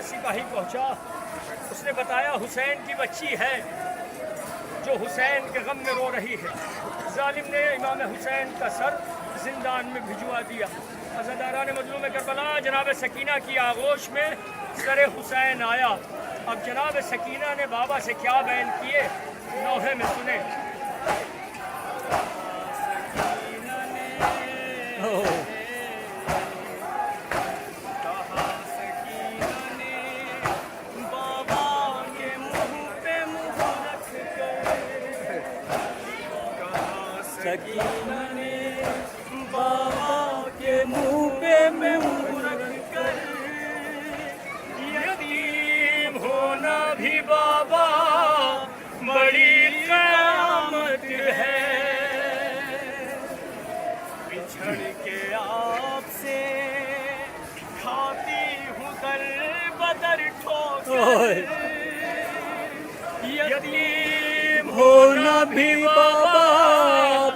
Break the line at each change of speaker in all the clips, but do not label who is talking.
सिपाही पहुंचा। उसने बताया हुसैन की बच्ची है जो हुसैन के गम में रो रही है। जालिम ने इमाम हुसैन का सर जिंदान में भिजवा दिया। अज़ादारा ने मजलूम करबला जनाब सकीना की आगोश में सर हुसैन आया। अब जनाब सकीना ने बाबा से क्या बयान किए नौहे में सुने। सकीना ने बाबा के मुँह पे मुँह रख कर, यतीम होना भी बाबा बड़ी क़यामत है। बिछड़ के आपसे खाती हूँ दर बदर ठोकर, यतीम होना भी बाबा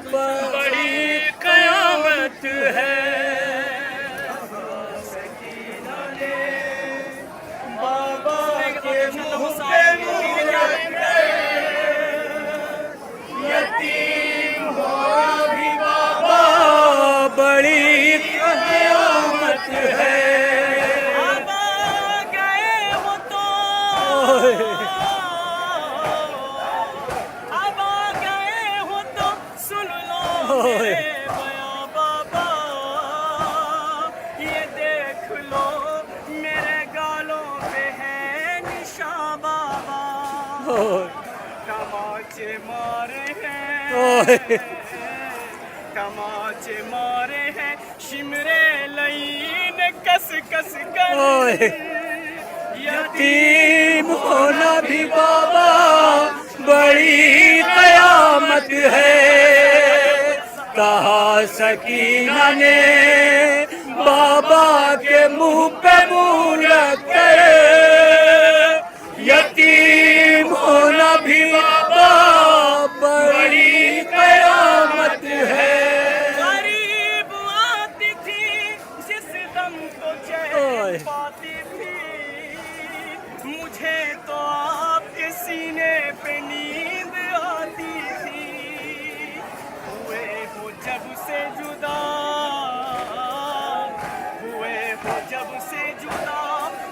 बड़ी क़यामत है। सकीना ने बाबा के मुँह पे मुँह रख कर, यतीम होना भी बाबा बड़ी क़यामत है। अब गए वो तो बया बाबा, ये देख लो मेरे गालों पे है निशान बाबा। तमाचे मारे हैं, तमाचे मारे हैं, शिमरे लईन कस कस कर, यतीम होना भी बाबा बड़ी क़यामत है। कहा सकीना ने बाबा के मुँह पे मुँह रख कर, यतीम होना भी बाबा बड़ी क़यामत है। गरीब आती थी जिस दम को चैन पाती थी, मुझे तो आपके सीने पे नींद आती थी। जब से जुदा हुए हो, जब से जुदा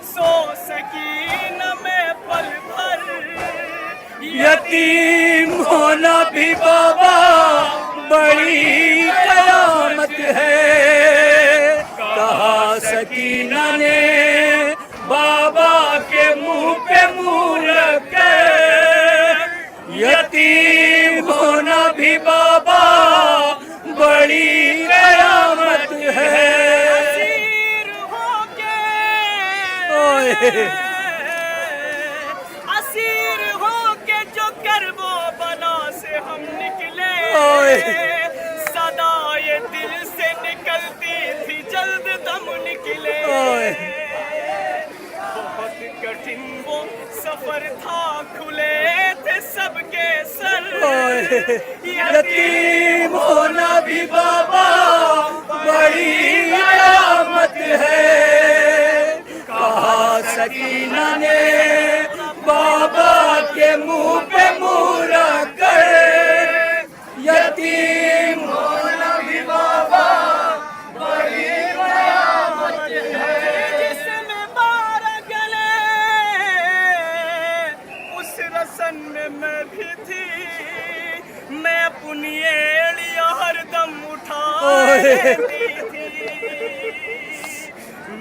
सो सकीना में पल भर, यतीम होना भी बाबा बड़ी क़यामत है। कहा सकीना ने बाबा के मुँह पे मुँह रख कर, यतीम होना भी बाबा बड़ी क़यामत है। असीर होके, असीर होके जो करबो बला से हम निकले, सदा ये दिल से निकलती थी जल्द दम निकले। बहुत कठिन वो सफर था, खुले थे सबके सर, यतीम होना भी बाबा बड़ी क़यामत है। कहा सकीना ने बाबा के मुँह पे मुँह रख कर, यतीम होना भी बाबा बड़ी क़यामत है। जिसमें 12 गले उस रसन में मैं भी थी, मैं अपनी एड़ियाँ हरदम उठा लेती थी।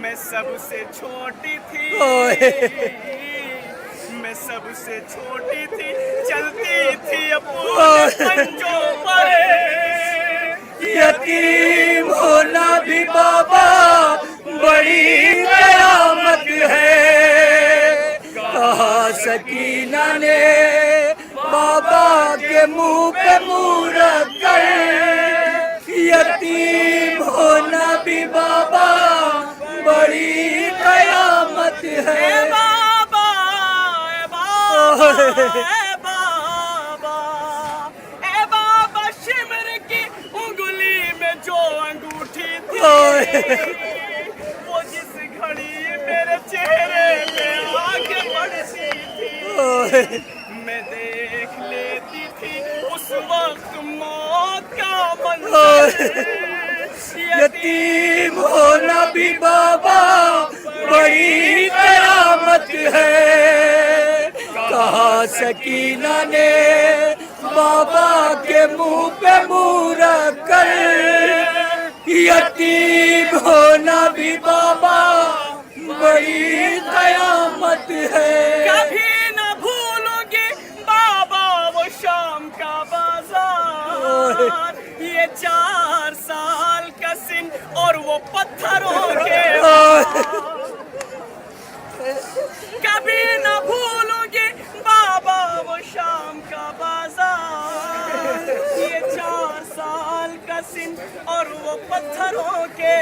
मैं सबसे छोटी थी, मैं सबसे छोटी थी, चलती थी अपने पंजों पर, यतीम होना भी बाबा बड़ी क़यामत है। कहा सकीना ने बाबा के मुँह पे मुँह रख कर, यतीम होना भी बाबा बड़ी क़यामत है। बाबा, ए बाबा, शिमर की उंगली में जो अंगूठी थी, वो जिस घड़ी मेरे चेहरे पे मैं देख लेती थी उस वक्त मौत का मंजर।
यतीम होना भी बाबा बड़ी कयामत है। कहा सकीना ने बाबा के मुंह पे मुंह रख कर, यतीम होना भी बाबा बड़ी कयामत है।
कभी न भूलूंगी बाबा वो शाम का बाजार, ये 4 साल का सिन और वो पत्थरों के कभी न भूलूंगी बाबा वो शाम का बाजार, ये 4 साल का सिन और वो पत्थरों के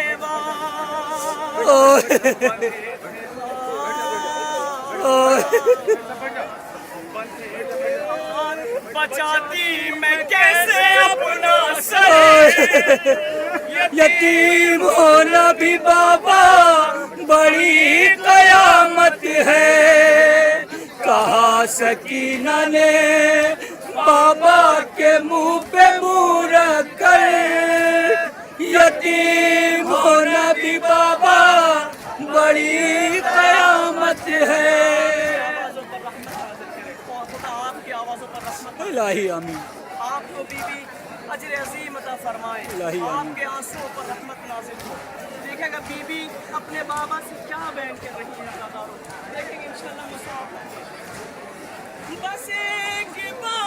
बचाती मैं कैसे अपना सर।
यतीम होना भी बाबा बड़ी कयामत है। कहा सकीना ने बाबा के मुंह पे मुंह रख कर, यतीम होना भी बाबा बड़ी कयामत है।
आपकी आवाज़ों पर रहमत
इलाही आमीन।
आपको बीबी अजर अजीम अता फरमाए, आपके आंसुओं पर रहमत नाज़िल हो। देखेगा बीबी अपने बाबा से क्या बयान कर रही है अज़ादारों, देखेंगे इंशाअल्लाह मुसाफ। बस एक बार,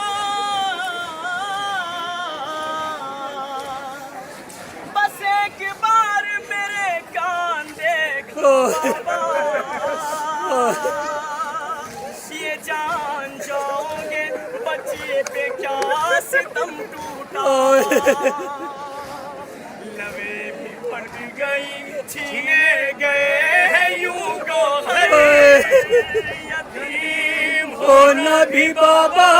बस एक बार मेरे कान देख बाबा, ये जान जाओगे बच्ची पे क्या सितम टूटा। लवे भी पट गई छीने गए यूं गौहर, यतीम
होना भी बाबा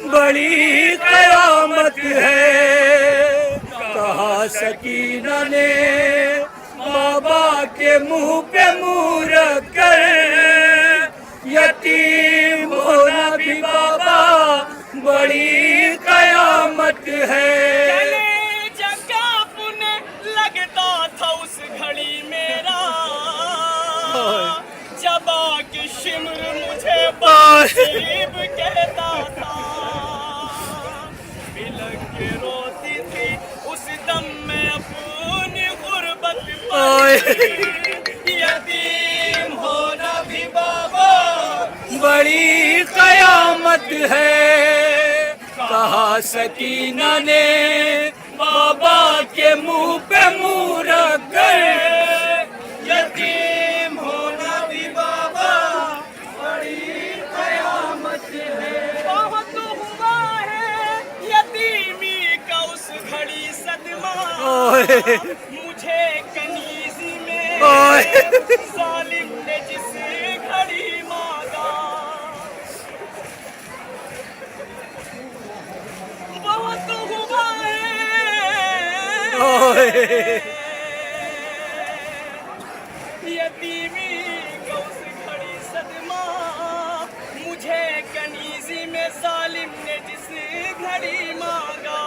बड़ी कयामत है। कहा सकीना ने बाबा के मुंह पे मुंह रख कर, यतीम होना भी बाबा बड़ी कयामत है।
जगह पुने लगता था उस घड़ी मेरा, जब आके शिमर मुझे बासीब कहता था, बिलक के रोती थी उस दम में अपनी गुर्बत पर। यतीम होना भी बाबा
बड़ी कयामत है। कहा सकीना ने बाबा के मुंह पे मुंह रख कर, यतीम होना भी बाबा बड़ी कयामत है।
बहुत हुआ है यतीमी का उस घड़ी सदमा, मुझे कनीज़ी में जालिम ने जिस घड़ी मांगा। बहुत हुआ है यतीमी का उस घड़ी सदमा, मुझे कनीज़ी में जालिम ने जिस घड़ी मांगा।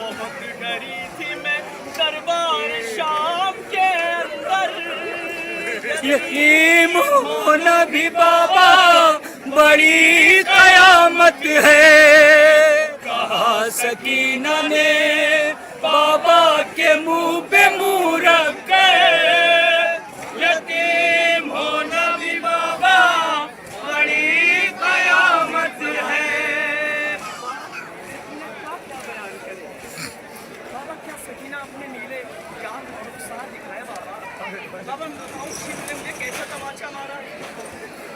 बहुत डरी थी मैं दरबार शाम के अंदर,
यतीम होना भी बाबा बड़ी कयामत है। कहा सकीना ने बाबा के मुंह पे मुंह रख कर, यतीम होना भी बाबा बड़ी कयामत है।
बाबा क्या सकीना अपने नीले गाल और साथ दिखाया बाबा ने कैसा तमाचा मारा।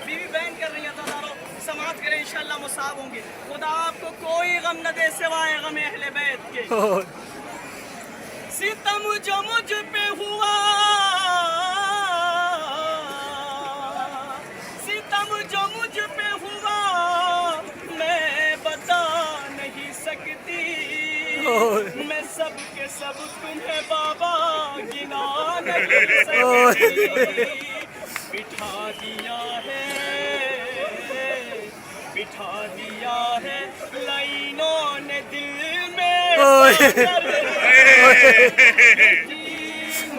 बीवी बहन कर रही है तादारों, समाप्त करें इंशाल्लाह मुसाब होंगे। खुदा आपको कोई गम न दे सिवाय गम अहले बैत के। सितम जो मुझ पे हुआ, सितम जो मुझ पे हुआ, मैं बता नहीं सकती। मैं सब के सब तुम्हें बाबा गिना नहीं सकती। बिठा दिया है बिठा दिया है लाइनों ने दिल में।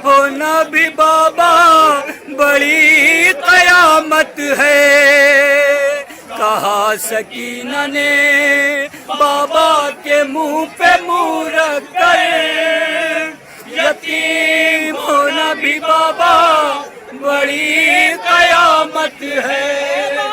हो नबी बाबा बड़ी कयामत है, कहा सकीना ने बाबा के मुंह पे मुंह रख कर, यतीम हो नबी बाबा बड़ी कयामत है।